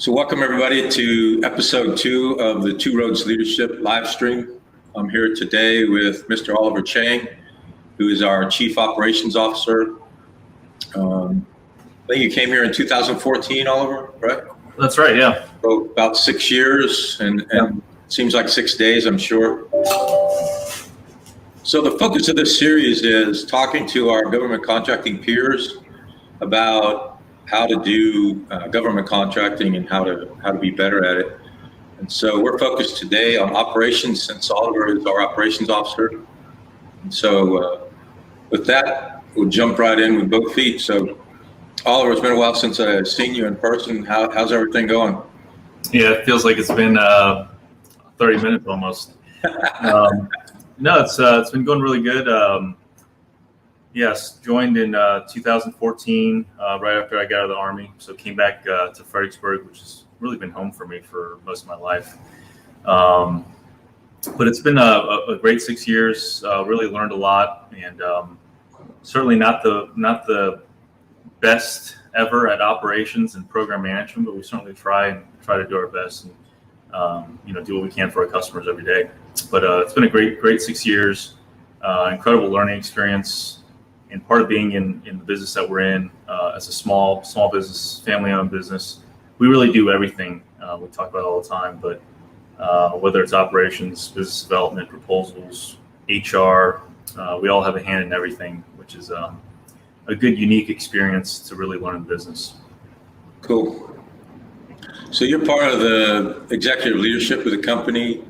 So welcome everybody to episode 2 of the Two Roads Leadership live stream. I'm here today with Mr. Oliver Chang, who is our Chief Operations Officer. I think you came here in 2014, Oliver, right? That's right, yeah. So about 6 years and seems like 6 days, I'm sure. So the focus of this series is talking to our government contracting peers about how to do government contracting and how to be better at it. And so we're focused today on operations since Oliver is our operations officer. And so with that, we'll jump right in with both feet. So Oliver, it's been a while since I've seen you in person. How's everything going? Yeah, it feels like it's been 30 minutes almost. No, it's been going really good. Yes, joined in 2014, right after I got out of the Army. So came back to Fredericksburg, which has really been home for me for most of my life. But it's been a great 6 years. Really learned a lot, and certainly not the best ever at operations and program management, but we certainly try to do our best and do what we can for our customers every day. But it's been a great 6 years, incredible learning experience. And part of being in the business that we're in, as a small business, family-owned business, we really do everything. We talk about it all the time, but whether it's operations, business development, proposals, HR, we all have a hand in everything, which is a good, unique experience to really learn the business. Cool. So you're part of the executive leadership of the company.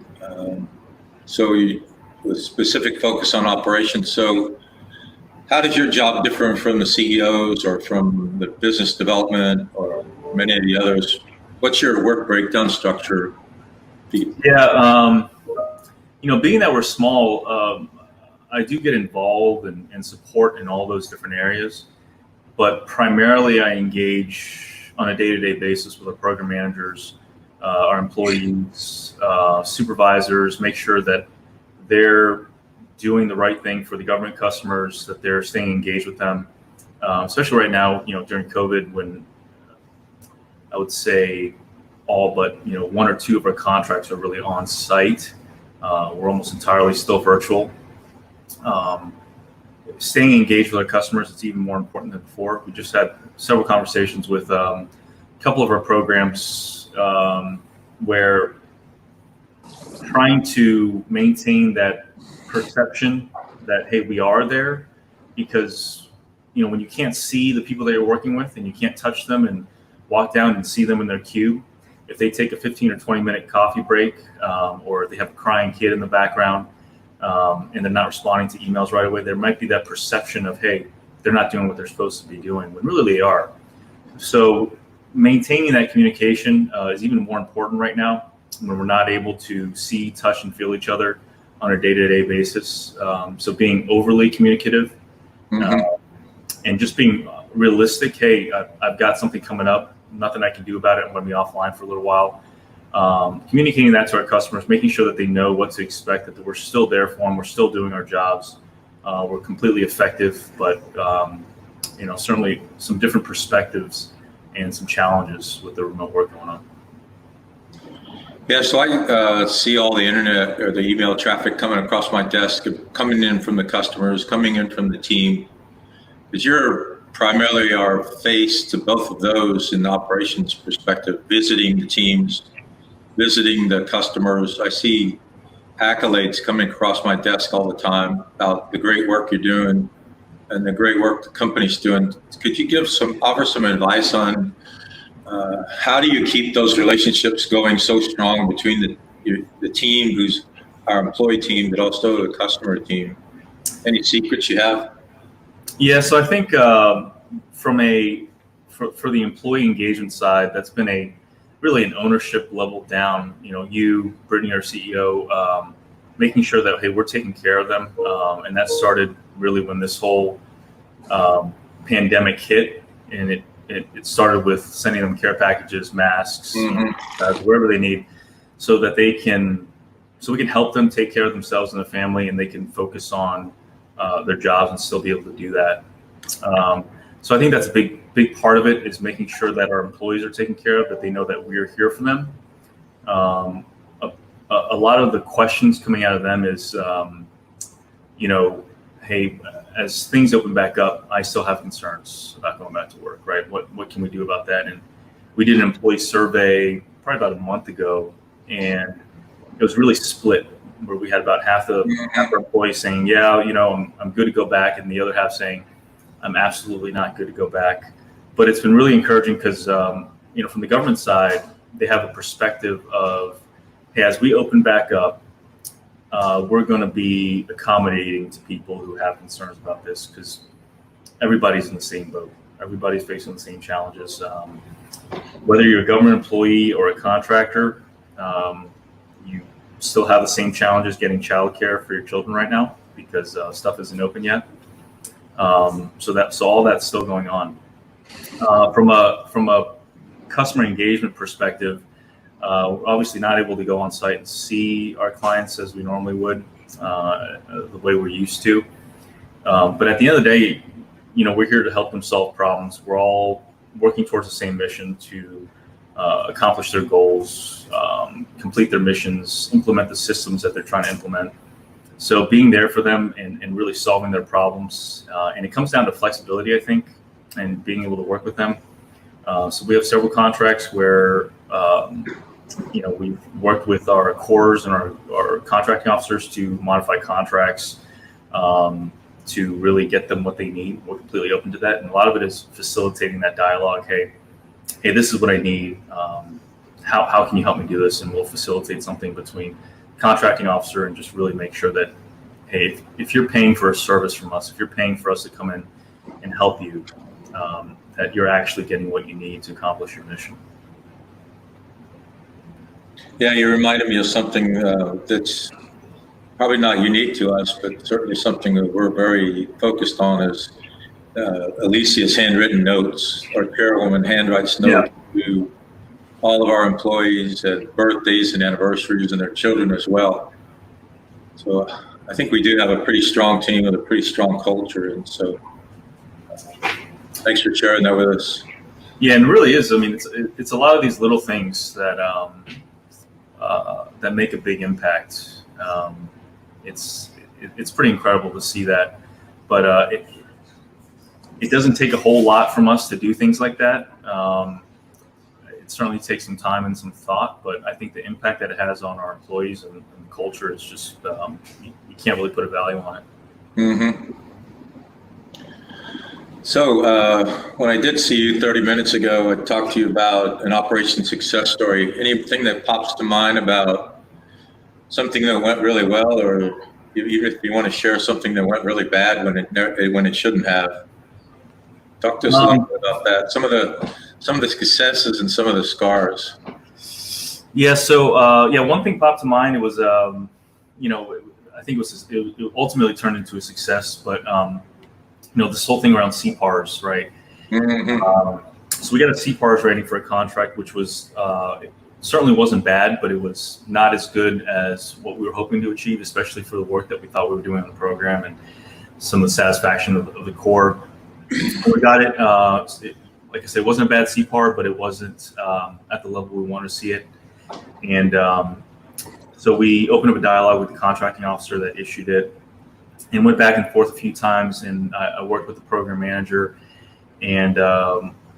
So you, with specific focus on operations. So how does your job differ from the CEOs or from the business development or many of the others? What's your work breakdown structure? Yeah, being that we're small, I do get involved and support in all those different areas, but primarily I engage on a day-to-day basis with our program managers, our employees, supervisors, make sure that they're doing the right thing for the government customers, that they're staying engaged with them, especially right now, during COVID, when I would say all but, one or two of our contracts are really on site. We're almost entirely still virtual. Staying engaged with our customers is even more important than before. We just had several conversations with a couple of our programs where trying to maintain that perception that, hey, we are there, because when you can't see the people that you're working with and you can't touch them and walk down and see them in their queue, if they take a 15 or 20 minute coffee break, or they have a crying kid in the background, and they're not responding to emails right away, there might be that perception of, hey, they're not doing what they're supposed to be doing, when really they are. So maintaining that communication is even more important right now, when we're not able to see, touch, and feel each other on a day-to-day basis. So being overly communicative, and just being realistic. Hey, I've got something coming up, nothing I can do about it. I'm going to be offline for a little while. Communicating that to our customers, making sure that they know what to expect, that we're still there for them, we're still doing our jobs, we're completely effective, but certainly some different perspectives and some challenges with the remote work going on. Yeah, so I see all the internet or the email traffic coming across my desk, coming in from the customers, coming in from the team. Because you're primarily our face to both of those in the operations perspective, visiting the teams, visiting the customers. I see accolades coming across my desk all the time about the great work you're doing and the great work the company's doing. Could you offer some advice on how do you keep those relationships going so strong between the team, who's our employee team, but also the customer team? Any secrets you have? Yeah, so I think for the employee engagement side, that's been really an ownership level down. You, Brittany, our CEO, making sure that, hey, we're taking care of them, and that started really when this whole pandemic hit, and it started with sending them care packages, masks, wherever they need, so that we can help them take care of themselves and their family, and they can focus on their jobs and still be able to do that. So I think that's a big part of it, is making sure that our employees are taken care of, that they know that we're here for them. A lot of the questions coming out of them is, hey, as things open back up, I still have concerns about going back to work, right? What can we do about that? And we did an employee survey probably about a month ago, and it was really split, where we had about half our employees saying, yeah, I'm good to go back, and the other half saying, I'm absolutely not good to go back. But it's been really encouraging because, from the government side, they have a perspective of, hey, as we open back up, we're going to be accommodating to people who have concerns about this, because everybody's in the same boat. Everybody's facing the same challenges. Whether you're a government employee or a contractor, you still have the same challenges getting childcare for your children right now, because stuff isn't open yet. So all that's still going on. From a customer engagement perspective, we're obviously not able to go on site and see our clients as we normally would, the way we're used to. But at the end of the day, we're here to help them solve problems. We're all working towards the same mission to accomplish their goals, complete their missions, implement the systems that they're trying to implement. So being there for them and really solving their problems. And it comes down to flexibility, I think, and being able to work with them. So we have several contracts where, we've worked with our cores and our contracting officers to modify contracts to really get them what they need. We're completely open to that. And a lot of it is facilitating that dialogue. Hey, this is what I need. How can you help me do this? And we'll facilitate something between contracting officer and just really make sure that, hey, if you're paying for a service from us, if you're paying for us to come in and help you, that you're actually getting what you need to accomplish your mission. Yeah, you reminded me of something that's probably not unique to us, but certainly something that we're very focused on is Alicia's handwritten notes. Our chairwoman handwrites notes to all of our employees at birthdays and anniversaries and their children as well. So I think we do have a pretty strong team with a pretty strong culture. And so thanks for sharing that with us. Yeah, and it really is. I mean, it's a lot of these little things that that make a big impact. It's pretty incredible to see that, but it doesn't take a whole lot from us to do things like that. It certainly takes some time and some thought, but I think the impact that it has on our employees and the culture is just you can't really put a value on it. Mm-hmm. So when I did see you 30 minutes ago, I talked to you about an operation success story. Anything that pops to mind about something that went really well, or even if you want to share something that went really bad when it shouldn't have? Talk to us a little bit about that. Some of the successes and some of the scars. Yeah. So one thing popped to mind. It was I think it ultimately turned into a success, but this whole thing around CPARs, right? Mm-hmm. So we got a CPARs rating for a contract, which was it certainly wasn't bad, but it was not as good as what we were hoping to achieve, especially for the work that we thought we were doing on the program and some of the satisfaction of the core. We got it. Like I said, it wasn't a bad CPAR, but it wasn't at the level we wanted to see it. And so we opened up a dialogue with the contracting officer that issued it, and went back and forth a few times. And I worked with the program manager, and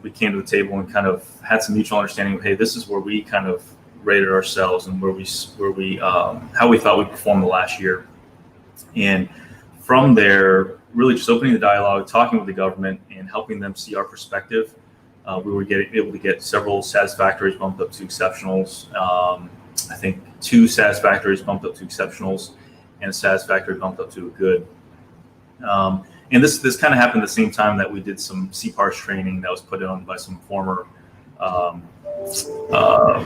we came to the table and kind of had some mutual understanding of, hey, this is where we kind of rated ourselves and where we how we thought we performed the last year. And from there, really just opening the dialogue, talking with the government, and helping them see our perspective. We were able to get several satisfactories bumped up to exceptionals. I think 2 satisfactories bumped up to exceptionals, and a satisfactory bumped up to a good. And this kind of happened at the same time that we did some CPARs training that was put on by some former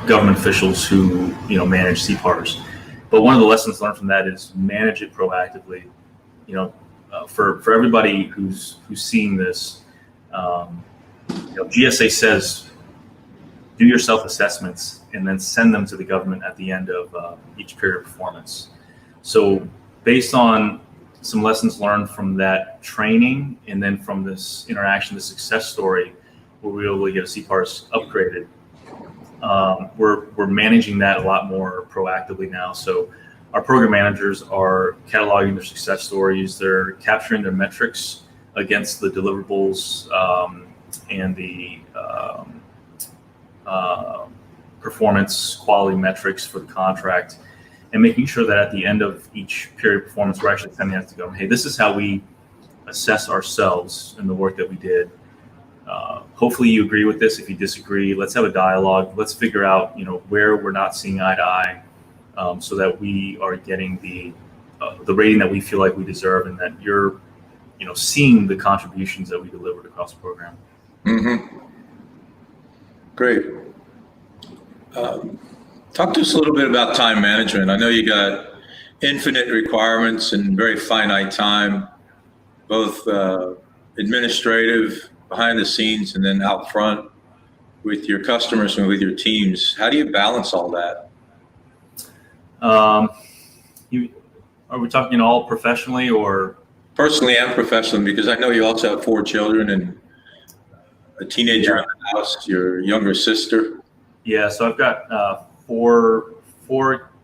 government officials who manage CPARs. But one of the lessons learned from that is manage it proactively. For everybody who's seeing this, GSA says do your self-assessments and then send them to the government at the end of each period of performance. So based on some lessons learned from that training, and then from this interaction, the success story, where we were able to get a CPARS upgraded. We're managing that a lot more proactively now. So our program managers are cataloging their success stories. They're capturing their metrics against the deliverables and the performance quality metrics for the contract, and making sure that at the end of each period of performance, we're actually sending out to go, hey, this is how we assess ourselves and the work that we did. Hopefully you agree with this. If you disagree, let's have a dialogue. Let's figure out, where we're not seeing eye to eye, so that we are getting the rating that we feel like we deserve, and that you're, seeing the contributions that we delivered across the program. Mm-hmm. Great. Talk to us a little bit about time management. I know you got infinite requirements and very finite time, both administrative, behind the scenes, and then out front with your customers and with your teams. How do you balance all that? Are we talking all professionally or? Personally and professionally, because I know you also have 4 children and a teenager in the house, your younger sister. Yeah, so I've got four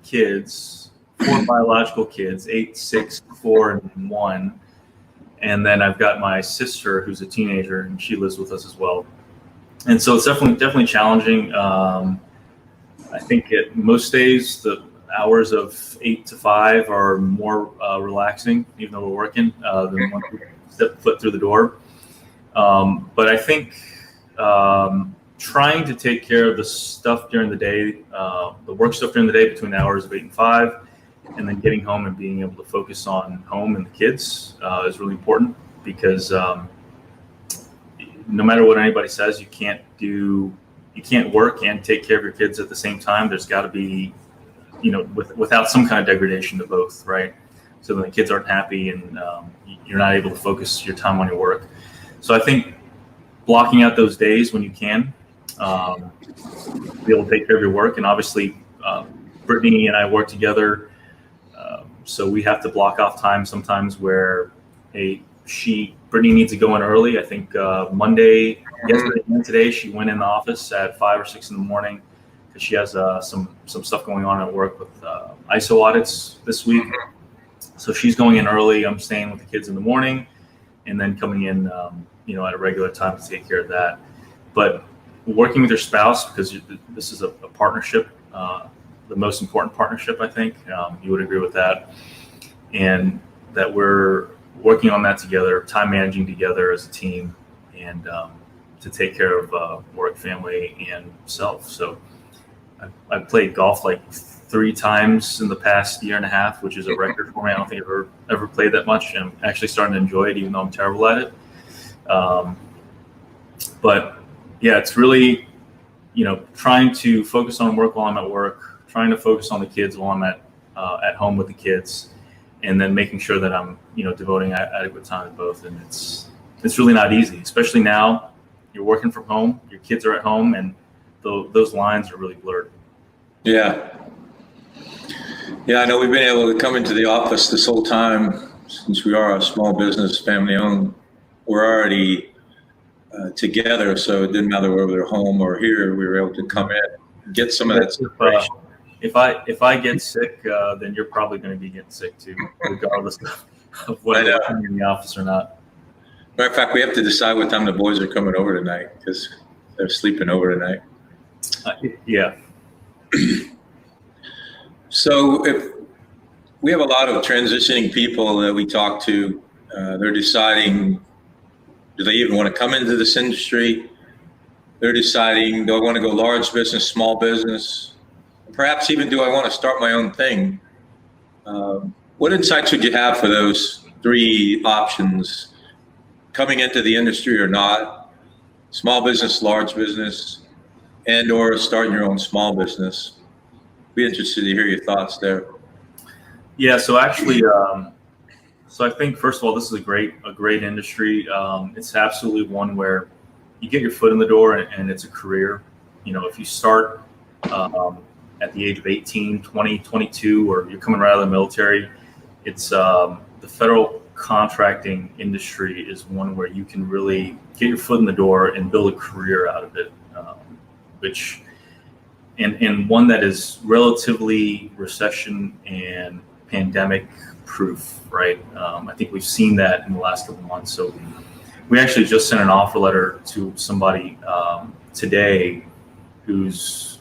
kids, 4 biological kids, 8, 6, 4, and 1. And then I've got my sister who's a teenager, and she lives with us as well. And so it's definitely challenging. I think at most days, the hours of 8 to 5 are more relaxing, even though we're working, than once we step foot through the door. But I think trying to take care of the stuff during the day, the work stuff during the day between the hours of 8 and 5, and then getting home and being able to focus on home and the kids is really important, because no matter what anybody says, you can't work and take care of your kids at the same time. There's got to be, without some kind of degradation to both, right? So then the kids aren't happy, and you're not able to focus your time on your work. So I think blocking out those days when you can, be able to take care of your work. And obviously, Brittany and I work together, so we have to block off time sometimes where, hey, Brittany needs to go in early. I think yesterday and today, she went in the office at 5 or 6 in the morning because she has some stuff going on at work with ISO audits this week. So she's going in early. I'm staying with the kids in the morning, and then coming in, at a regular time to take care of that. But working with your spouse, because this is a partnership, the most important partnership, I think, you would agree with that, and that we're working on that together, time managing together as a team, and to take care of work, family, and self. So I've played golf like 3 times in the past year and a half, which is a record for me. I don't think I've ever played that much. I'm actually starting to enjoy it, even though I'm terrible at it. But yeah, it's really, trying to focus on work while I'm at work, trying to focus on the kids while I'm at home with the kids, and then making sure that I'm, devoting adequate time to both. And it's really not easy, especially now. You're working from home, your kids are at home, and those lines are really blurred. Yeah. Yeah, I know we've been able to come into the office this whole time, since we are a small business, family owned. We're already together, so it didn't matter whether we're home or here. We were able to come in and get some of that separation. If I get sick, then you're probably going to be getting sick too, regardless of whether I'm in the office or not. Matter of fact, we have to decide what time the boys are coming over tonight, because they're sleeping over tonight. Yeah. So if we have a lot of transitioning people that we talk to, they're deciding, do they even want to come into this industry? They're deciding, do I want to go large business, small business? Perhaps even, do I want to start my own thing? What insights would you have for those 3 options? Coming into the industry or not, small business, large business, and or starting your own small business? Be interested to hear your thoughts there. Yeah, so actually, so I think, first of all, this is a great industry. It's absolutely one where you get your foot in the door, and it's a career. If you start at the age of 18, 20, 22, or you're coming right out of the military, it's the federal contracting industry is one where you can really get your foot in the door and build a career out of it, which and one that is relatively recession and pandemic proof, right? I think we've seen that in the last couple of months. So we actually just sent an offer letter to somebody today who's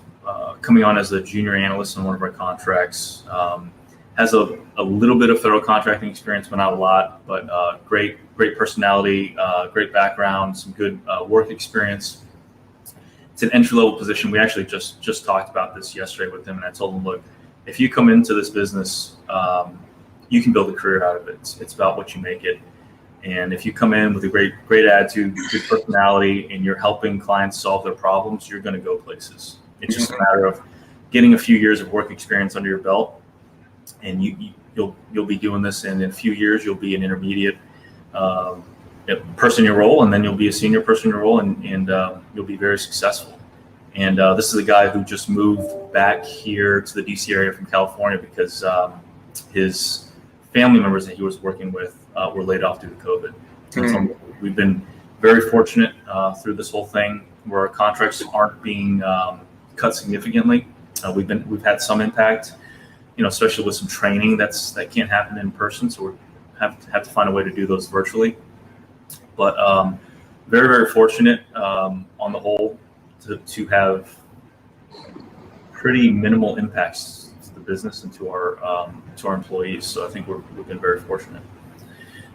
coming on as a junior analyst on one of our contracts. Has a little bit of federal contracting experience, but not a lot, but great personality, great background, some good work experience. It's an entry-level position. We actually just talked about this yesterday with him, and I told him, look, if you come into this business, you can build a career out of it. It's about what you make it. And if you come in with a great attitude, good personality, and you're helping clients solve their problems, you're going to go places. It's just a matter of getting a few years of work experience under your belt, and you'll be doing this. And in a few years, you'll be an intermediate person in your role, and then you'll be a senior person in your role, and you'll be very successful. And this is a guy who just moved back here to the DC area from California because his family members that he was working with were laid off due to COVID. Mm-hmm. So we've been very fortunate through this whole thing where our contracts aren't being cut significantly. We've had some impact, especially with some training that can't happen in person. So we have to find a way to do those virtually. But very, very fortunate on the whole to have pretty minimal impacts to the business and to our employees. So I think we've been very fortunate.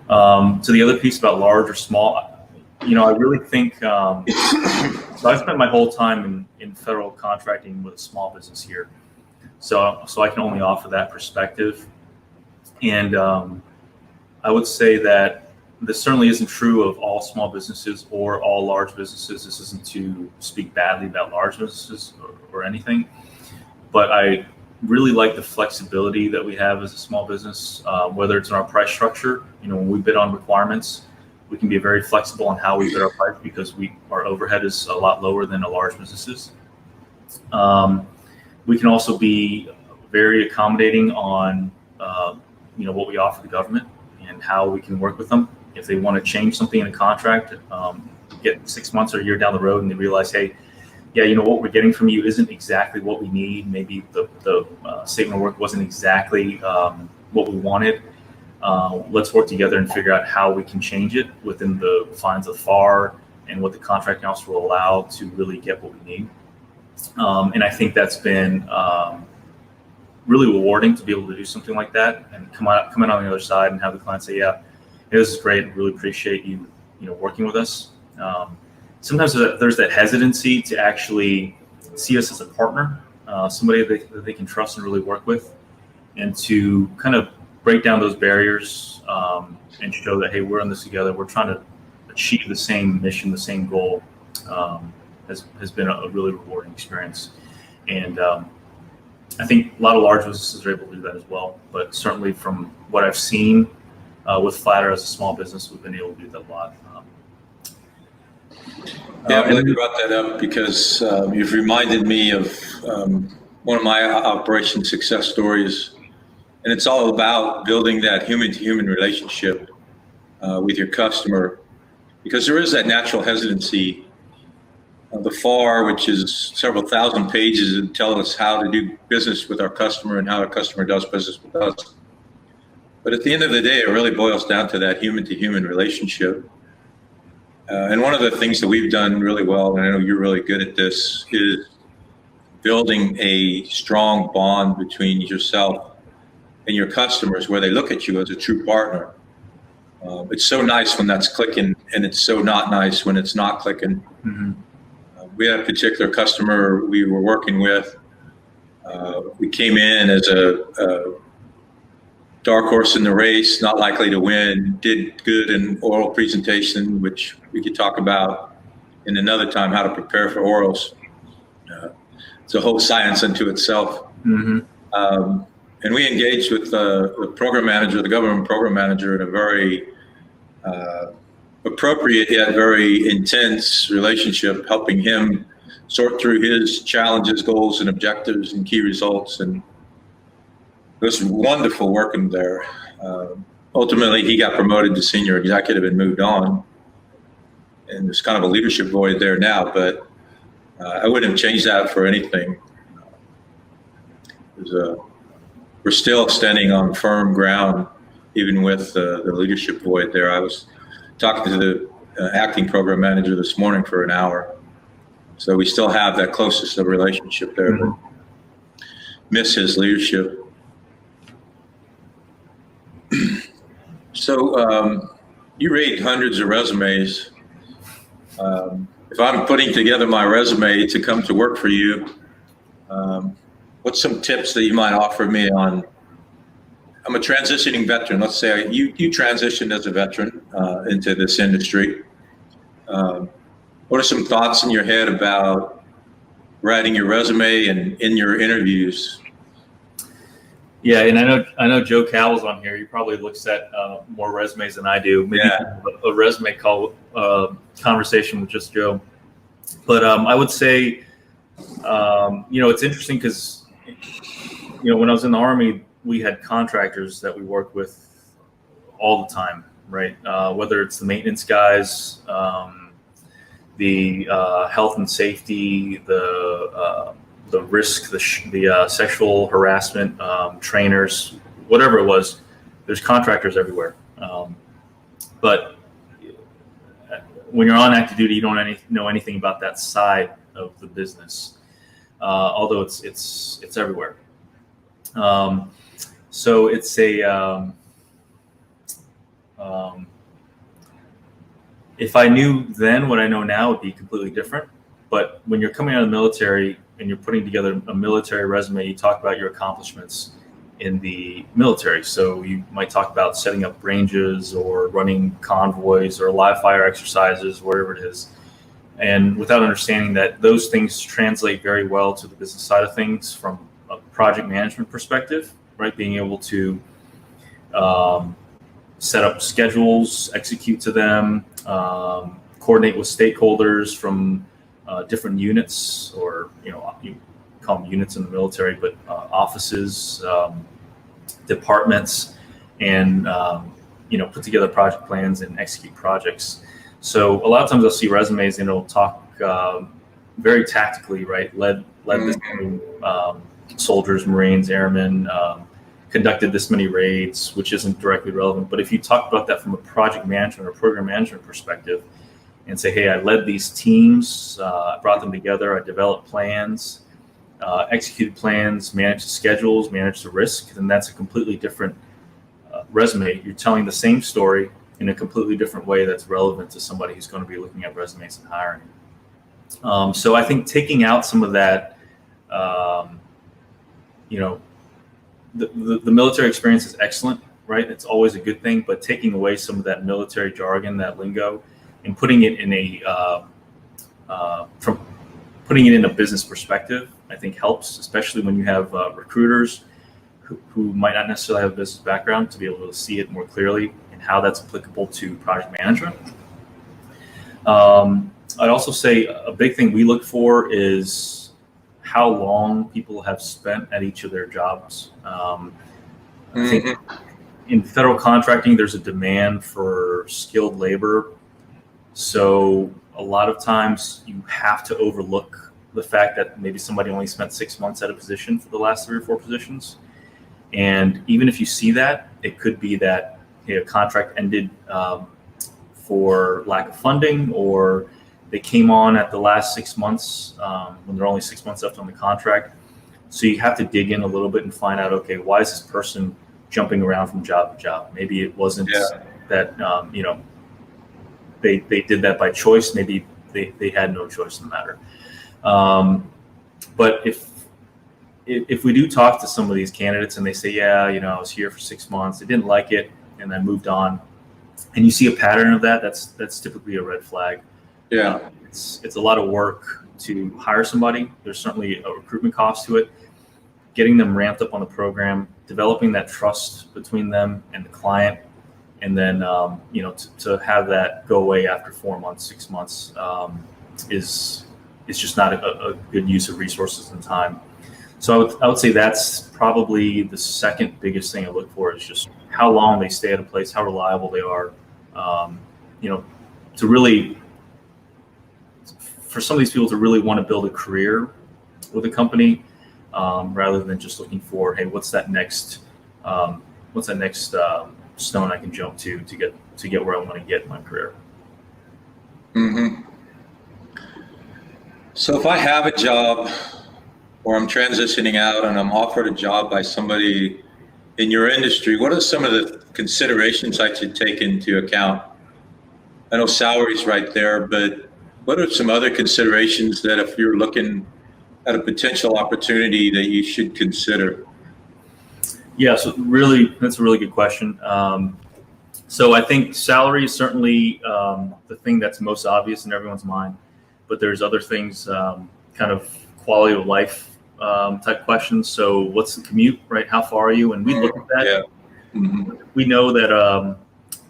To the other piece about large or small, I really think, so I spent my whole time in federal contracting with a small business here. So I can only offer that perspective. And I would say that this certainly isn't true of all small businesses or all large businesses. This isn't to speak badly about large businesses or anything, but I really like the flexibility that we have as a small business, whether it's in our price structure. When we bid on requirements, we can be very flexible on how we bid our price because our overhead is a lot lower than a large business's. We can also be very accommodating on what we offer the government and how we can work with them. If they want to change something in a contract, get 6 months or a year down the road and they realize, hey, what we're getting from you isn't exactly what we need. Maybe the statement of work wasn't exactly what we wanted. Let's work together and figure out how we can change it within the confines of FAR and what the contracting officer will allow to really get what we need. And I think that's been really rewarding to be able to do something like that and come in on the other side and have the client say, yeah, this is great. Really appreciate you, working with us. Sometimes there's that hesitancy to actually see us as a partner, somebody that they can trust and really work with, and to kind of break down those barriers and show that, hey, we're in this together. We're trying to achieve the same mission, the same goal. Has been a really rewarding experience. And I think a lot of large businesses are able to do that as well. But certainly from what I've seen with Flatter as a small business, we've been able to do that a lot. I'm glad you brought that up because you've reminded me of one of my operation success stories. And it's all about building that human-to-human relationship with your customer, because there is that natural hesitancy. The FAR, which is several thousand pages, and tell us how to do business with our customer and how our customer does business with us. But at the end of the day, it really boils down to that human-to-human relationship. And one of the things that we've done really well, and I know you're really good at this, is building a strong bond between yourself and your customers where they look at you as a true partner. It's so nice when that's clicking, and it's so not nice when it's not clicking. Mm-hmm. We had a particular customer we were working with. We came in as a dark horse in the race, not likely to win, did good in oral presentation, which we could talk about in another time, how to prepare for orals. It's a whole science unto itself. Mm-hmm. And we engaged with the program manager, the government program manager, in a very appropriate yet very intense relationship, helping him sort through his challenges, goals, and objectives and key results. And it was wonderful working there. ultimately he got promoted to senior executive and moved on. And there's kind of a leadership void there now, but I wouldn't have changed that for anything. We're still standing on firm ground, even with the leadership void there. I was talking to the acting program manager this morning for an hour. So we still have that closest of relationship there, but miss his leadership. So you read hundreds of resumes. If I'm putting together my resume to come to work for you, what's some tips that you might offer me on? I'm a transitioning veteran. Let's say you transitioned as a veteran into this industry. What are some thoughts in your head about writing your resume and in your interviews? Yeah, and I know Joe Cowell's on here. He probably looks at more resumes than I do. Maybe a resume call conversation with just Joe. But I would say, it's interesting because, when I was in the Army, we had contractors that we worked with all the time, right? Whether it's the maintenance guys, the health and safety, the risk, the sexual harassment, trainers, whatever it was. There's contractors everywhere. But when you're on active duty, you don't know anything about that side of the business, although it's everywhere. So it's if I knew then what I know now, it would be completely different. But when you're coming out of the military and you're putting together a military resume, you talk about your accomplishments in the military. So you might talk about setting up ranges or running convoys or live fire exercises, wherever it is. And without understanding that those things translate very well to the business side of things from a project management perspective, right? Being able to set up schedules, execute to them, coordinate with stakeholders from different units, or you call them units in the military, but offices, departments, and put together project plans and execute projects. So a lot of times I'll see resumes and it'll talk very tactically, right? Led this many soldiers, Marines, airmen, conducted this many raids, which isn't directly relevant. But if you talk about that from a project management or program management perspective, and say, hey, I led these teams, I brought them together, I developed plans, executed plans, managed the schedules, managed the risk, then that's a completely different resume. You're telling the same story in a completely different way that's relevant to somebody who's going to be looking at resumes and hiring. So I think taking out some of that, the military experience is excellent, right? It's always a good thing, but taking away some of that military jargon, that lingo, and putting it in a business perspective, I think helps, especially when you have recruiters who might not necessarily have a business background, to be able to see it more clearly and how that's applicable to project management. I'd also say a big thing we look for is how long people have spent at each of their jobs. I think in federal contracting, there's a demand for skilled labor. So a lot of times you have to overlook the fact that maybe somebody only spent 6 months at a position for the last 3 or 4 positions. And even if you see that, it could be that a contract ended for lack of funding, or they came on at the last 6 months when there are only 6 months left on the contract. So you have to dig in a little bit and find out, okay, why is this person jumping around from job to job? Maybe it wasn't that, they did that by choice. Maybe they had no choice in the matter. But if we do talk to some of these candidates and they say, yeah, I was here for 6 months, I didn't like it, and then moved on, and you see a pattern of that, that's typically a red flag. Yeah, it's a lot of work to hire somebody. There's certainly a recruitment cost to it. Getting them ramped up on the program, developing that trust between them and the client, and then to have that go away after 4 months, 6 months is just not a good use of resources and time. So I would say that's probably the second biggest thing I look for, is just how long they stay at a place, how reliable they are. You know, to really, for some of these people to really want to build a career with a company, rather than just looking for, hey, what's that next stone I can jump to get where I want to get in my career. Mm-hmm. So if I have a job or I'm transitioning out and I'm offered a job by somebody in your industry, what are some of the considerations I should take into account? I know salary's right there, but what are some other considerations that if you're looking at a potential opportunity that you should consider? Yeah, so really, that's a really good question. So I think salary is certainly the thing that's most obvious in everyone's mind, but there's other things, kind of quality of life type questions. So what's the commute, right? How far are you? And we look at that. Yeah. Mm-hmm. We know that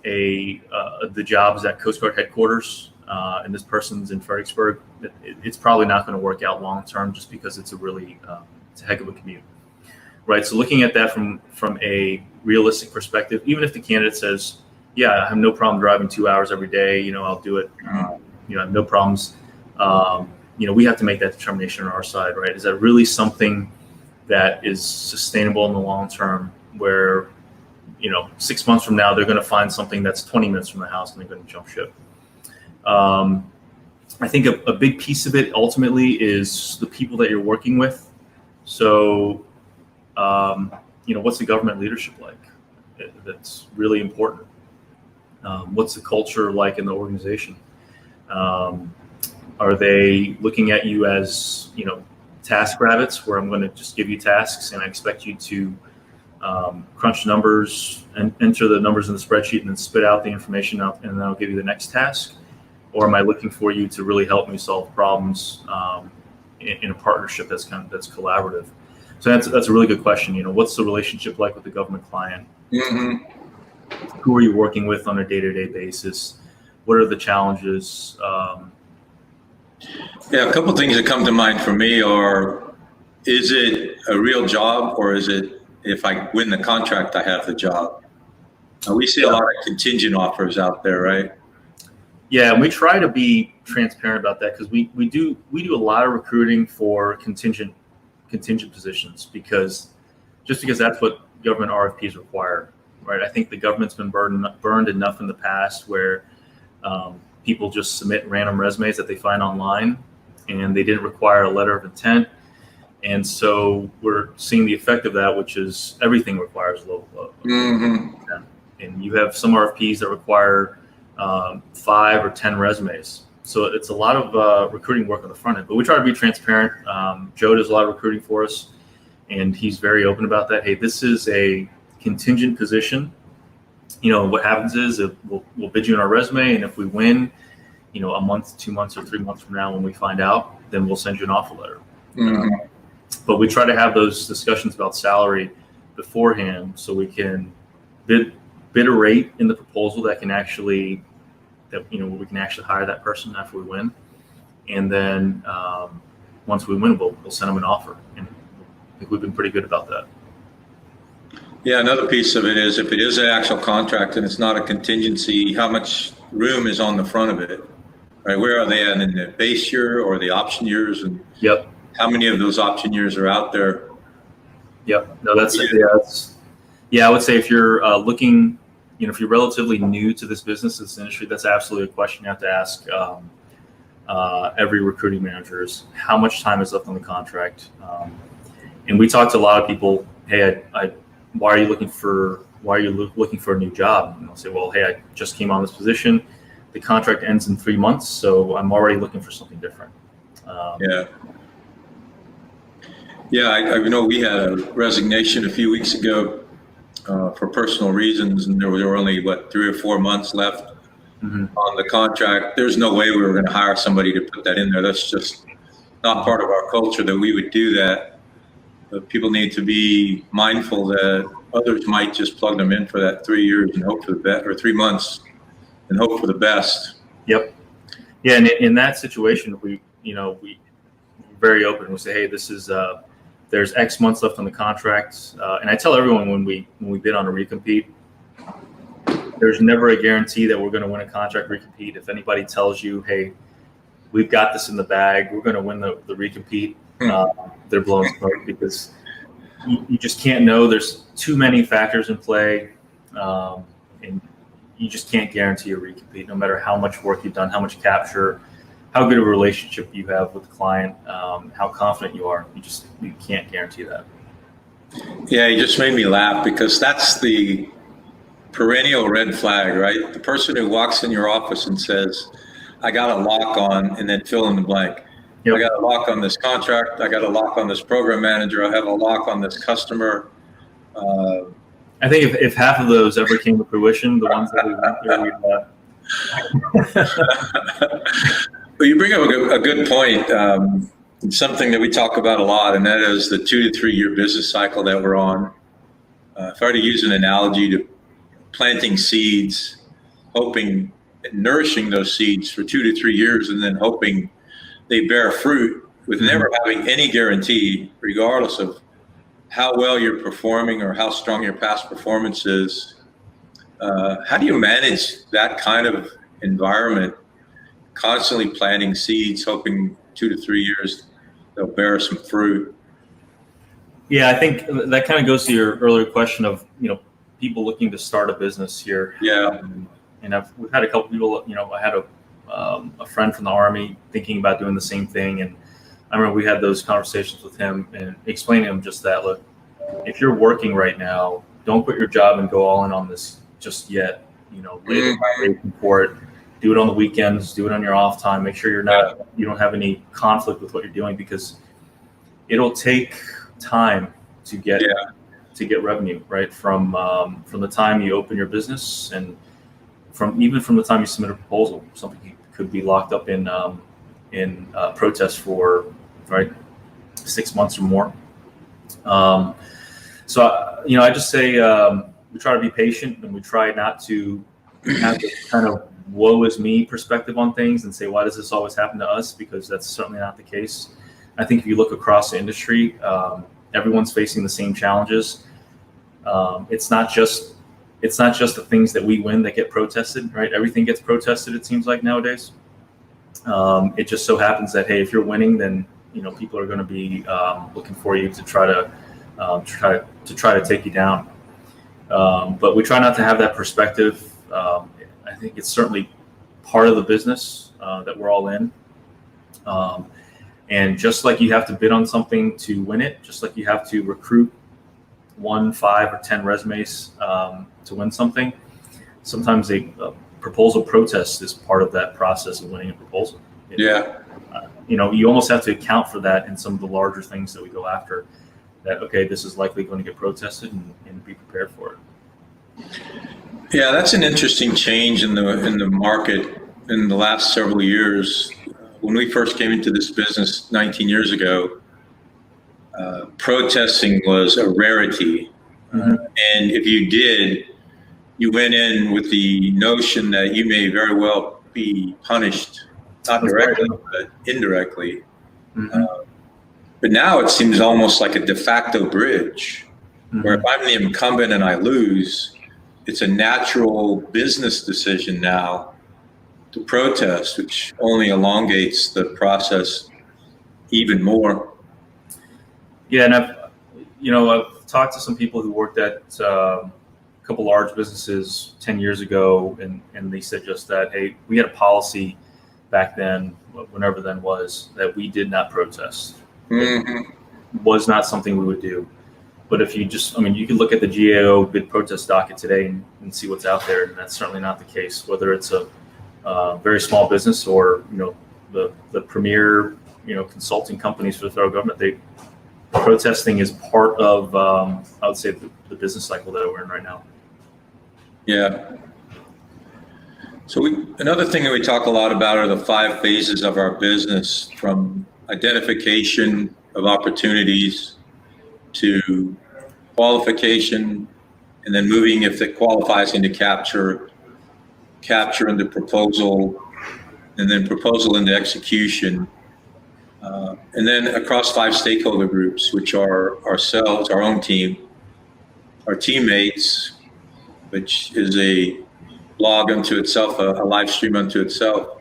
the job is at Coast Guard headquarters, and this person's in Fredericksburg. It's probably not going to work out long term, just because it's a heck of a commute, right? So looking at that from a realistic perspective, even if the candidate says, "Yeah, I have no problem driving 2 hours every day. I'll do it. I have no problems." We have to make that determination on our side, right? Is that really something that is sustainable in the long term, where 6 months from now, they're going to find something that's 20 minutes from the house and they're going to jump ship. I think a big piece of it ultimately is the people that you're working with. So, what's the government leadership like? That's really important. What's the culture like in the organization? Are they looking at you as, task rabbits, where I'm going to just give you tasks and I expect you to crunch numbers and enter the numbers in the spreadsheet and then spit out the information out, and then I'll give you the next task? Or am I looking for you to really help me solve problems in a partnership that's collaborative? So that's a really good question. What's the relationship like with the government client? Mm-hmm. Who are you working with on a day-to-day basis? What are the challenges? Yeah, a couple of things that come to mind for me are, is it a real job, or is it, if I win the contract, I have the job? We see a lot of contingent offers out there, right? Yeah, and we try to be transparent about that, because we do a lot of recruiting for contingent positions, because that's what government RFPs require, right? I think the government's been burned enough in the past where people just submit random resumes that they find online, and they didn't require a letter of intent. And so we're seeing the effect of that, which is everything requires local intent. And you have some RFPs that require 5 or 10 resumes. So it's a lot of recruiting work on the front end, but we try to be transparent. Joe does a lot of recruiting for us, and he's very open about that. Hey, this is a contingent position. What happens is we'll bid you in our resume, and if we win, a month, 2 months, or 3 months from now, when we find out, then we'll send you an offer letter. Mm-hmm. But we try to have those discussions about salary beforehand, so we can bid a rate in the proposal that we can actually hire that person after we win. And then once we win, we'll send them an offer. And I think we've been pretty good about that. Yeah, another piece of it is, if it is an actual contract and it's not a contingency, how much room is on the front of it, right? Where are they in the base year or the option years? And yep. How many of those option years are out there? Yep. No, I would say if you're looking, if you're relatively new to this business, this industry, that's absolutely a question you have to ask every recruiting manager, is how much time is left on the contract. And we talk to a lot of people. Hey, why are you looking for a new job? And they'll say, well, hey, I just came on this position. The contract ends in 3 months, so I'm already looking for something different. Yeah, I know we had a resignation a few weeks ago for personal reasons, and there were only 3 or 4 months left on the contract. There's no way we were going to hire somebody to put that in there. That's just not part of our culture that we would do that. But people need to be mindful that others might just plug them in for that 3 years and hope for the best, or 3 months and hope for the best. Yep. Yeah, and in that situation, we very open. We say, hey, this is there's X months left on the contract, and I tell everyone when we bid on a recompete, there's never a guarantee that we're going to win a contract recompete. If anybody tells you, hey, we've got this in the bag, we're going to win the recompete, they're blowing smoke, because you just can't know. There's too many factors in play, and you just can't guarantee a recompete, no matter how much work you've done, how much capture, how good of a relationship you have with the client, how confident you are. You can't guarantee that. Yeah, you just made me laugh, because that's the perennial red flag, right? The person who walks in your office and says, I got a lock on, and then fill in the blank. Yep. I got a lock on this contract. I got a lock on this program manager. I have a lock on this customer. I think if half of those ever came to fruition, the ones that we went through, Well, you bring up a good point. Something that we talk about a lot, and that is the 2 to 3 year business cycle that we're on. If I were to use an analogy to planting seeds, hoping, nourishing those seeds for 2 to 3 years, and then hoping they bear fruit, with never having any guarantee, regardless of how well you're performing or how strong your past performance is. How do you manage that kind of environment, constantly planting seeds, hoping 2 to 3 years they'll bear some fruit? Yeah, I think that kind of goes to your earlier question of, people looking to start a business here. Yeah. And we've had a couple people, I had a friend from the Army thinking about doing the same thing. And I remember we had those conversations with him and explaining to him just that, look, if you're working right now, don't quit your job and go all in on this just yet. Later for it. Do it on the weekends, do it on your off time. Make sure you don't have any conflict with what you're doing, because it'll take time to get revenue, right? From the time you open your business, and even from the time you submit a proposal. Something could be locked up in protest for 6 months or more. So I just say we try to be patient, and we try not to have this kind of woe is me perspective on things and say, why does this always happen to us? Because that's certainly not the case. I think if you look across the industry, everyone's facing the same challenges. It's not just the things that we win that get protested, right? Everything gets protested, it seems like nowadays. It just so happens that, hey, if you're winning, then people are going to be looking for you to try to take you down. But we try not to have that perspective. I think it's certainly part of the business that we're all in. And just like you have to bid on something to win it, just like you have to recruit 1, 5, or 10 resumes to win something, sometimes a proposal protest is part of that process of winning a proposal. You almost have to account for that in some of the larger things that we go after, that, okay, this is likely going to get protested, and be prepared for it. Yeah, that's an interesting change in the market in the last several years. When we first came into this business 19 years ago, protesting was a rarity. And if you did, you went in with the notion that you may very well be punished, not directly, but indirectly. But now it seems almost like a de facto bridge, where if I'm the incumbent and I lose, it's a natural business decision now to protest, which only elongates the process even more. Yeah, and I've talked to some people who worked at a couple large businesses 10 years ago, and they said just that, hey, we had a policy back then, whenever then was, that we did not protest. It was not something we would do. But if you you can look at the GAO bid protest docket today and see what's out there, and that's certainly not the case. Whether it's a very small business or the premier consulting companies for the federal government, protesting is part of I would say the business cycle that we're in right now. Yeah. So another thing that we talk a lot about are the 5 phases of our business, from identification of opportunities to qualification, and then moving, if it qualifies, into capture into proposal, and then proposal into execution, and then across 5 stakeholder groups, which are ourselves, our own team, our teammates, which is a blog unto itself, a live stream unto itself.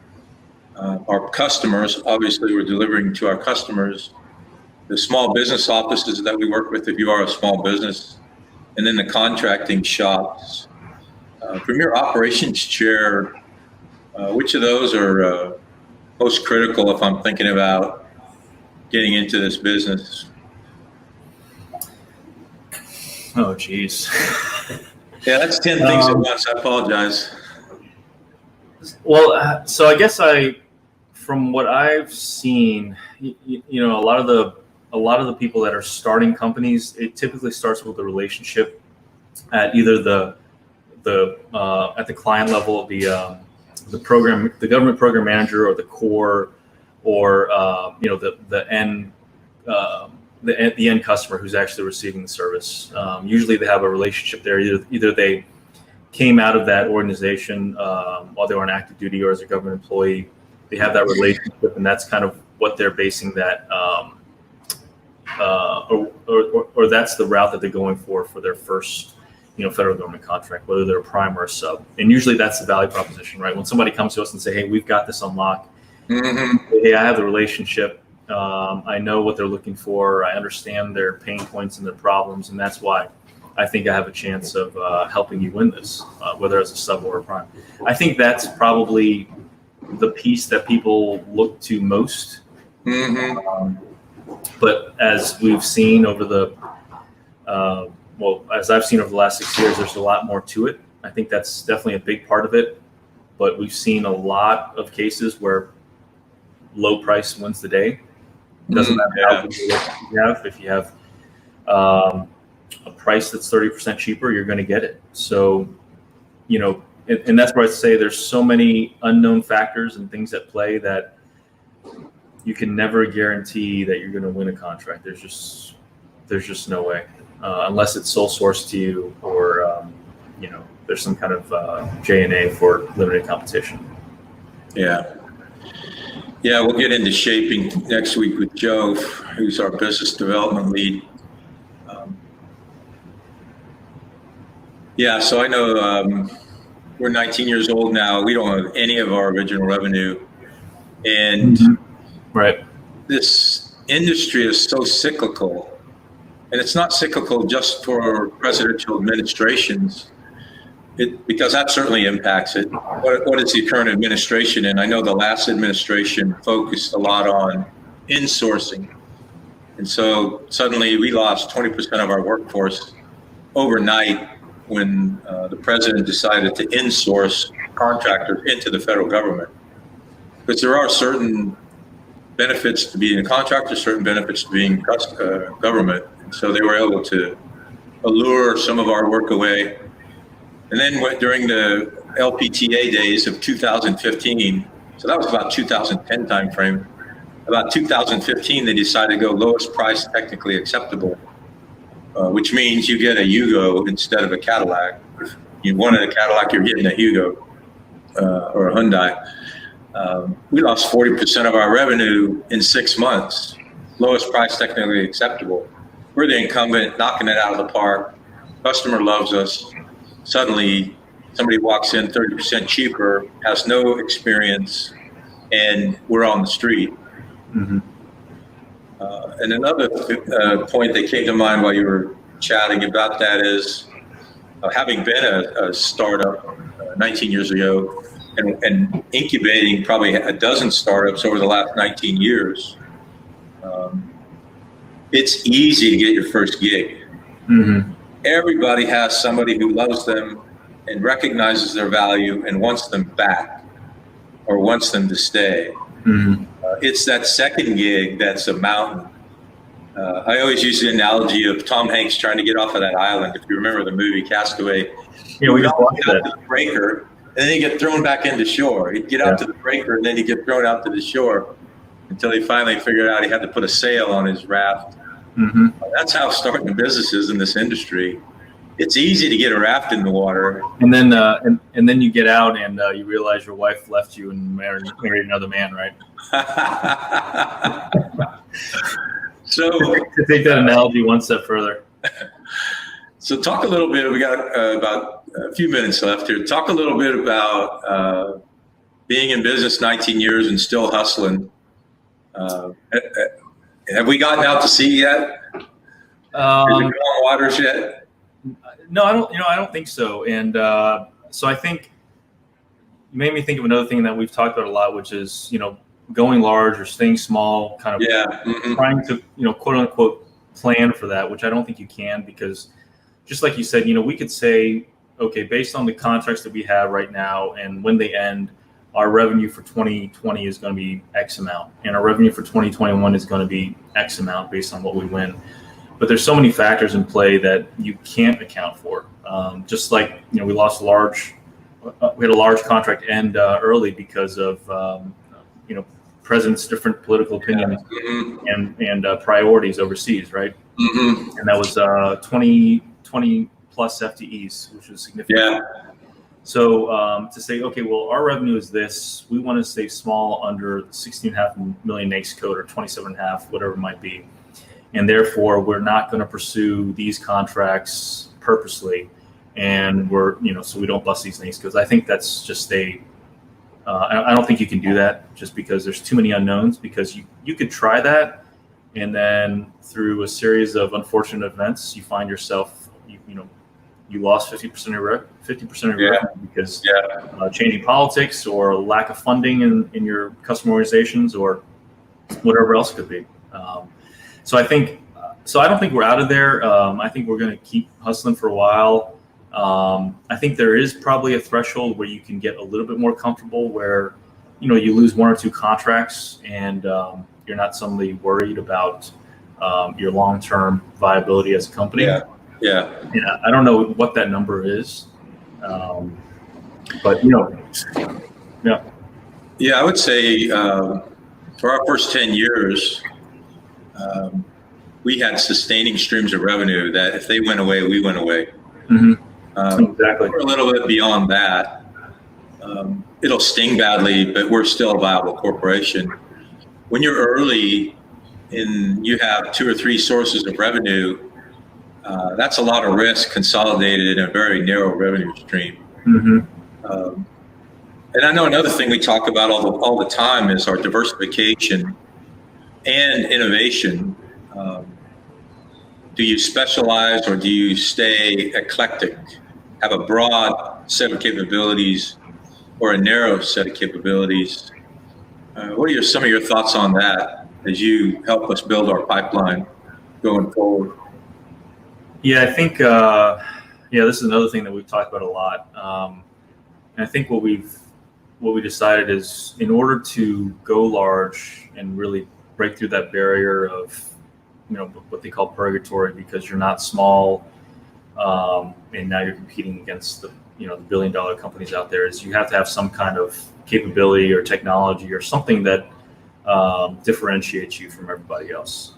Our customers, obviously, we're delivering to our customers, the small business offices that we work with, if you are a small business, and then the contracting shops. Premier Operations Chair, which of those are most critical if I'm thinking about getting into this business? Oh, geez. Yeah, that's 10 things at once. I apologize. Well, so I guess from what I've seen, you know, a lot of the people that are starting companies, it typically starts with a relationship at either the client level, the government program manager, or the core, or you know, the end customer who's actually receiving the service. Usually they have a relationship there. Either they came out of that organization while they were on active duty or as a government employee. They have that relationship, and that's kind of what they're basing that, or that's the route that they're going for their first, you know, federal government contract, whether they're a prime or a sub. And usually that's the value proposition, right? When somebody comes to us and say, "Hey, we've got this on lock. Hey, I have the relationship. I know what they're looking for. I understand their pain points and their problems, and that's why I think I have a chance of helping you win this, whether as a sub or a prime." I think that's probably the piece that people look to most. But as we've seen over as I've seen over the last 6 years, there's a lot more to it. I think that's definitely a big part of it. But we've seen a lot of cases where low price wins the day. It doesn't matter how good you have. If you have a price that's 30% cheaper, you're going to get it. So, you know, and that's where I say there's so many unknown factors and things at play that you can never guarantee that you're going to win a contract. There's just no way, unless it's sole sourced to you, or you know, there's some kind of J&A for limited competition. Yeah, we'll get into shaping next week with Joe, who's our business development lead. So I know we're 19 years old now. We don't have any of our original revenue. And right, this industry is so cyclical. And it's not cyclical just for presidential administrations, because that certainly impacts it. What is the current administration? And I know the last administration focused a lot on insourcing. And so suddenly we lost 20% of our workforce overnight when the president decided to insource contractors into the federal government. Because there are certain benefits to being a contractor, certain benefits to being government. And so they were able to allure some of our work away. And then during the LPTA days of 2015, so that was about 2010 timeframe, about 2015, they decided to go lowest price technically acceptable, which means you get a Yugo instead of a Cadillac. If you wanted a Cadillac, you're getting a Yugo or a Hyundai. We lost 40% of our revenue in 6 months. Lowest price technically acceptable. We're the incumbent, knocking it out of the park. Customer loves us. Suddenly, somebody walks in 30% cheaper, has no experience, and we're on the street. And another point that came to mind while you were chatting about that is, having been a startup 19 years ago and incubating probably a dozen startups over the last 19 years, it's easy to get your first gig. Everybody has somebody who loves them and recognizes their value and wants them back or wants them to stay. It's that second gig that's a mountain. I always use the analogy of Tom Hanks trying to get off of that island. If you remember the movie Castaway, yeah, we just watched that. To the breaker, and then he'd get thrown back into shore. He'd get out to the breaker, and then he'd get thrown out to the shore until he finally figured out he had to put a sail on his raft. That's how starting businesses in this industry. It's easy to get a raft in the water, and then and then you get out and you realize your wife left you and married another man, right? So to take that analogy one step further. So talk a little bit. We got about a few minutes left here. Talk a little bit about being in business 19 years and still hustling. Have we gotten out to sea yet? Is it going waters yet? No, I don't. I don't think so. And so I think you made me think of another thing that we've talked about a lot, which is going large or staying small, kind of trying to quote unquote plan for that, which I don't think you can, because just like you said, we could say, okay, based on the contracts that we have right now and when they end, our revenue for 2020 is going to be X amount, and our revenue for 2021 is going to be X amount based on what we win. But there's so many factors in play that you can't account for. Just like we lost we had a large contract end early because of president's different political opinions and priorities overseas, right? And that was 20 plus FTEs, which was significant. Yeah. So to say, okay, well, our revenue is this. We want to stay small under 16.5 million NAICS code or 27.5, whatever it might be. And therefore, we're not going to pursue these contracts purposely. And we're, so we don't bust these NAICS codes. I think that's just I don't think you can do that just because there's too many unknowns, because you could try that. And then through a series of unfortunate events, you find yourself, you lost 50% of your revenue because changing politics or lack of funding in your customer organizations or whatever else it could be. So I don't think we're out of there. I think we're going to keep hustling for a while. I think there is probably a threshold where you can get a little bit more comfortable, where you lose one or two contracts and you're not suddenly worried about your long-term viability as a company. Yeah. I don't know what that number is, but yeah. Yeah, I would say for our first 10 years, we had sustaining streams of revenue that if they went away, we went away. Exactly. We're a little bit beyond that. It'll sting badly, but we're still a viable corporation. When you're early and you have 2 or 3 sources of revenue, that's a lot of risk consolidated in a very narrow revenue stream. And I know another thing we talk about all the time is our diversification and innovation. Do you specialize or do you stay eclectic, have a broad set of capabilities or a narrow set of capabilities? What are some of your thoughts on that as you help us build our pipeline going forward? Yeah, I think this is another thing that we've talked about a lot. And I think what we decided is, in order to go large and really break through that barrier of what they call purgatory, because you're not small and now you're competing against the billion-dollar companies out there, is you have to have some kind of capability or technology or something that differentiates you from everybody else.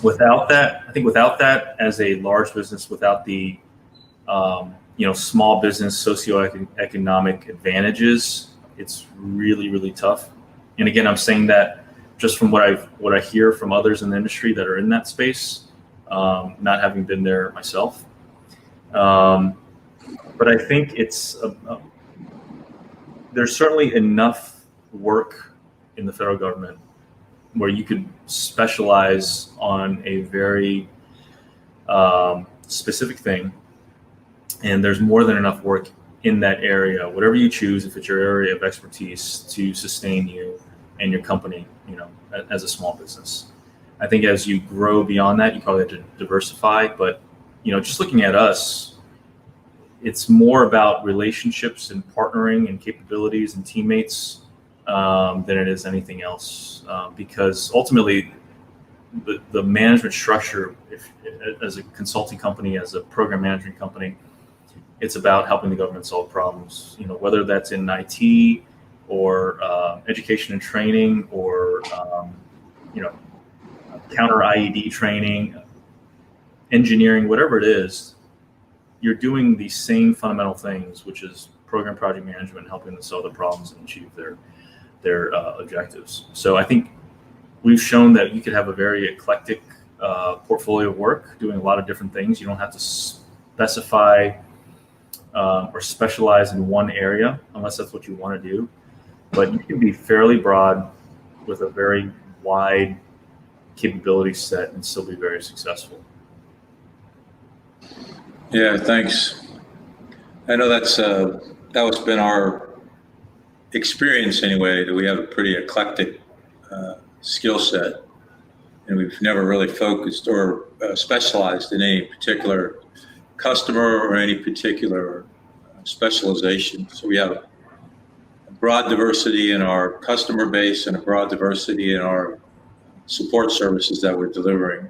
Without that, as a large business, without the small business socioeconomic advantages, it's really, really tough. And again, I'm saying that just from what I hear from others in the industry that are in that space, not having been there myself. But I think there's certainly enough work in the federal government where you could specialize on a very specific thing, and there's more than enough work in that area, whatever you choose, if it's your area of expertise, to sustain you and your company, as a small business. I think as you grow beyond that, you probably have to diversify, but just looking at us, it's more about relationships and partnering and capabilities and teammates than it is anything else, because ultimately the management structure, as a consulting company, as a program management company, it's about helping the government solve problems, whether that's in IT or education and training or counter IED training, engineering, whatever it is. You're doing the same fundamental things, which is program project management, helping them solve the problems and achieve their objectives. So I think we've shown that you could have a very eclectic portfolio of work, doing a lot of different things. You don't have to specify or specialize in one area unless that's what you want to do. But you can be fairly broad with a very wide capability set and still be very successful. Yeah, thanks. I know that's been our experience anyway, that we have a pretty eclectic skill set, and we've never really focused or specialized in any particular customer or any particular specialization. So we have a broad diversity in our customer base and a broad diversity in our support services that we're delivering.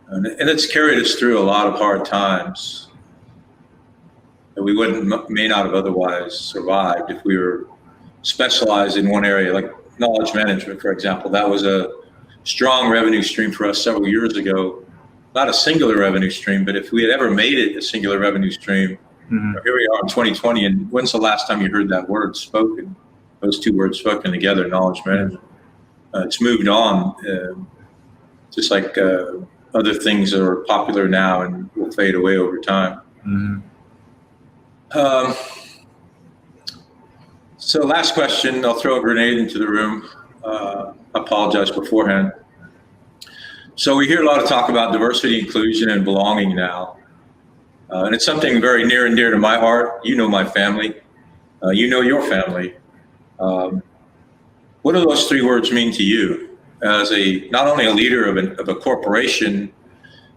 And it's carried us through a lot of hard times that we may not have otherwise survived if we were specialized in one area, like knowledge management, for example. That was a strong revenue stream for us several years ago. Not a singular revenue stream, but if we had ever made it a singular revenue stream, here we are in 2020, and when's the last time you heard that word spoken, those two words spoken together, knowledge management? It's moved on, just like other things that are popular now and will fade away over time. So last question, I'll throw a grenade into the room. Apologize beforehand. So we hear a lot of talk about diversity, inclusion, and belonging now. And it's something very near and dear to my heart. You know my family. You know your family. What do those three words mean to you as not only a leader of a corporation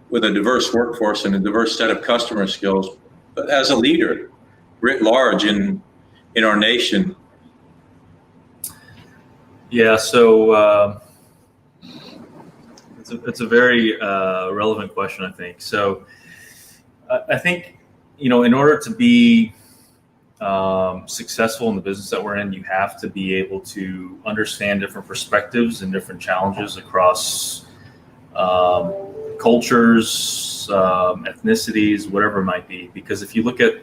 with a diverse workforce and a diverse set of customer skills, but as a leader writ large in our nation? Yeah, so it's a very relevant question, I think. So I think, in order to be successful in the business that we're in, you have to be able to understand different perspectives and different challenges across cultures, ethnicities, whatever it might be. Because if you look at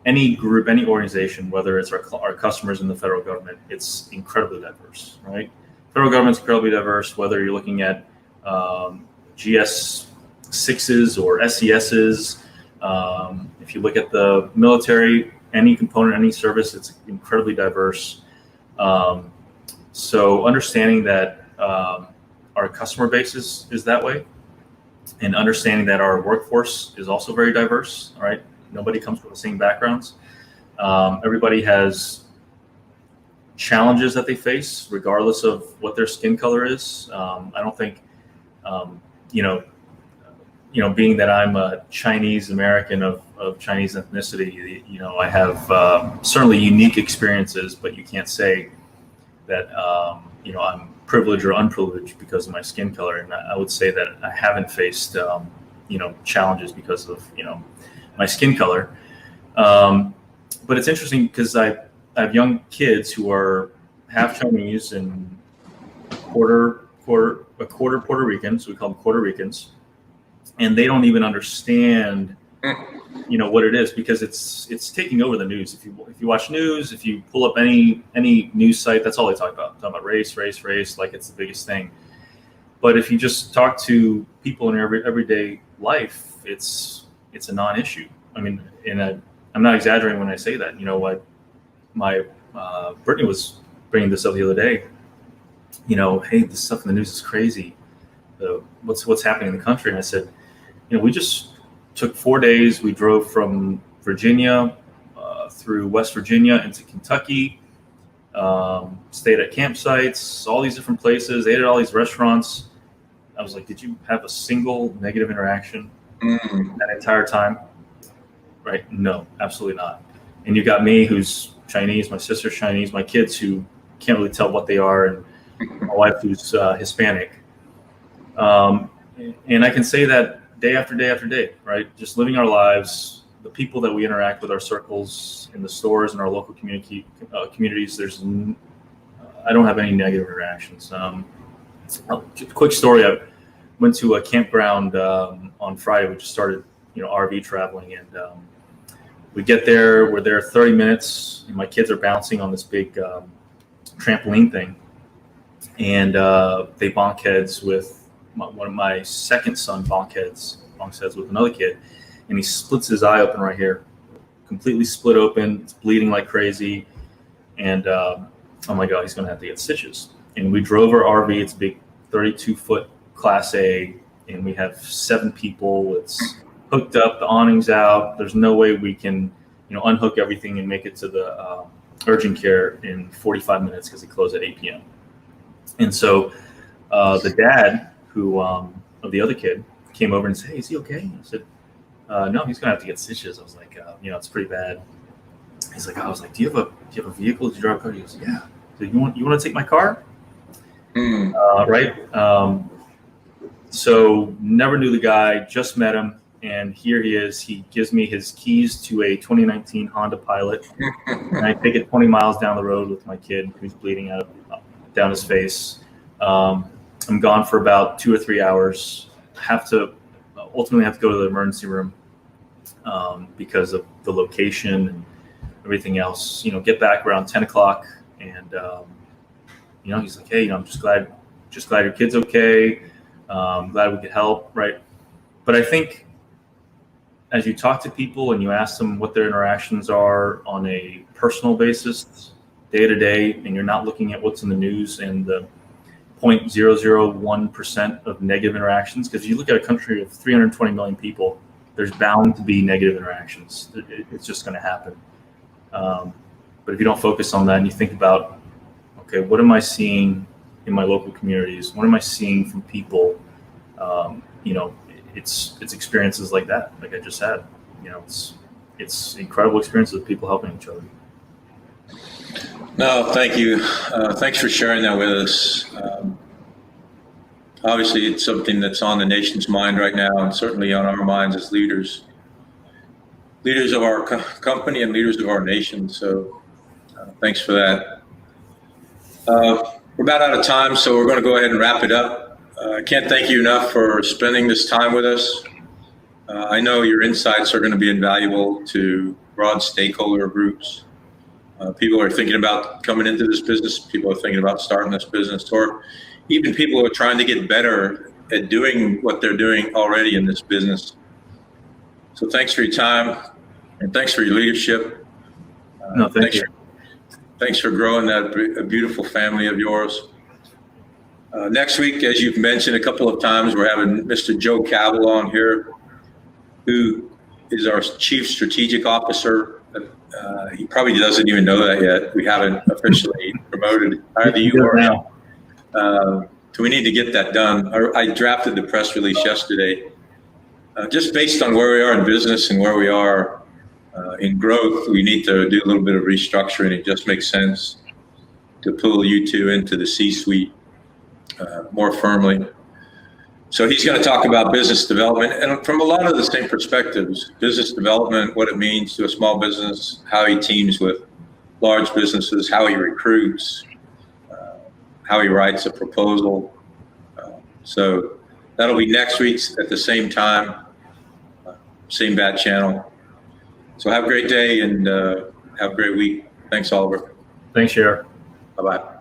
any group, any organization, whether it's our customers in the federal government, it's incredibly diverse, right? Federal government's incredibly diverse, whether you're looking at GS6s or SESs. If you look at the military, any component, any service, it's incredibly diverse. So understanding that our customer base is that way, and understanding that our workforce is also very diverse, all right? Nobody comes from the same backgrounds. Everybody has challenges that they face, regardless of what their skin color is. I don't think, being that I'm a Chinese American of Chinese ethnicity, I have certainly unique experiences, but you can't say that, I'm privileged or unprivileged because of my skin color. And I would say that I haven't faced, challenges because of, my skin color. But it's interesting because I have young kids who are half Chinese and quarter Puerto Rican, so we call them Puerto Ricans, and they don't even understand, what it is, because it's taking over the news. If you watch news, if you pull up any news site, that's all they talk about. Talk about race, like it's the biggest thing. But if you just talk to people in everyday life, it's a non-issue. I mean, I'm not exaggerating when I say that. Brittany was bringing this up the other day. Hey, this stuff in the news is crazy. What's happening in the country? And I said, we just took 4 days. We drove from Virginia through West Virginia into Kentucky, stayed at campsites, all these different places, ate at all these restaurants. I was like, did you have a single negative interaction that entire time? Right? No, absolutely not. And you got me, who's Chinese, my sister's Chinese, my kids who can't really tell what they are, and my wife who's Hispanic. And I can say that day after day after day, right? Just living our lives, the people that we interact with, our circles in the stores and our local communities, I don't have any negative interactions. Quick story, I went to a campground on Friday. We just started, RV traveling, and we get there, we're there 30 minutes, and my kids are bouncing on this big trampoline thing, and they bonk heads with my second son bonks heads with another kid, and he splits his eye open right here, completely split open. It's bleeding like crazy. And I'm like, oh, he's going to have to get stitches. And we drove our RV. It's a big 32-foot Class A, and we have 7 people. It's hooked up. The awning's out. There's no way we can, unhook everything and make it to the urgent care in 45 minutes because they close at 8 p.m. And so the dad of the other kid came over and said, hey, is he okay? I said, no, he's going to have to get stitches. I was like, it's pretty bad. He's like, I was like, do you have a vehicle? Do you drive a car? He goes, yeah. So you want to take my car? Right. So never knew the guy, just met him. And here he is. He gives me his keys to a 2019 Honda Pilot. And I take it 20 miles down the road with my kid who's bleeding out down his face. I'm gone for about 2 or 3 hours. Ultimately have to go to the emergency room because of the location and everything else. Get back around 10 o'clock, and he's like, hey, I'm just glad your kid's okay. Glad we could help, right? But I think as you talk to people and you ask them what their interactions are on a personal basis, day to day, and you're not looking at what's in the news and the 0.001% of negative interactions, because you look at a country of 320 million people, there's bound to be negative interactions. It's just going to happen. But if you don't focus on that and you think about, okay, what am I seeing in my local communities? What am I seeing from people? It's experiences like that, like I just had. It's incredible experiences of people helping each other. No, thank you. Thanks for sharing that with us. Obviously, it's something that's on the nation's mind right now, and certainly on our minds as leaders of our company and leaders of our nation. So thanks for that. We're about out of time, so we're going to go ahead and wrap it up. I can't thank you enough for spending this time with us. I know your insights are going to be invaluable to broad stakeholder groups. People are thinking about coming into this business. People are thinking about starting this business, or even people who are trying to get better at doing what they're doing already in this business. So thanks for your time, and thanks for your leadership. No, thank you. Thanks for growing that beautiful family of yours. Next week, as you've mentioned a couple of times, we're having Mr. Joe Cabell on here, who is our Chief Strategic Officer. He probably doesn't even know that yet. We haven't officially promoted either you or him. So we need to get that done. I drafted the press release yesterday. Just based on where we are in business and where we are in growth, we need to do a little bit of restructuring. It just makes sense to pull you two into the C-suite more firmly. So he's going to talk about business development, and from a lot of the same perspectives: business development, what it means to a small business, how he teams with large businesses, how he recruits, how he writes a proposal. So that'll be next week at the same time, same bat channel. So have a great day and have a great week. Thanks, Oliver. Thanks, Sheriff. Bye-bye.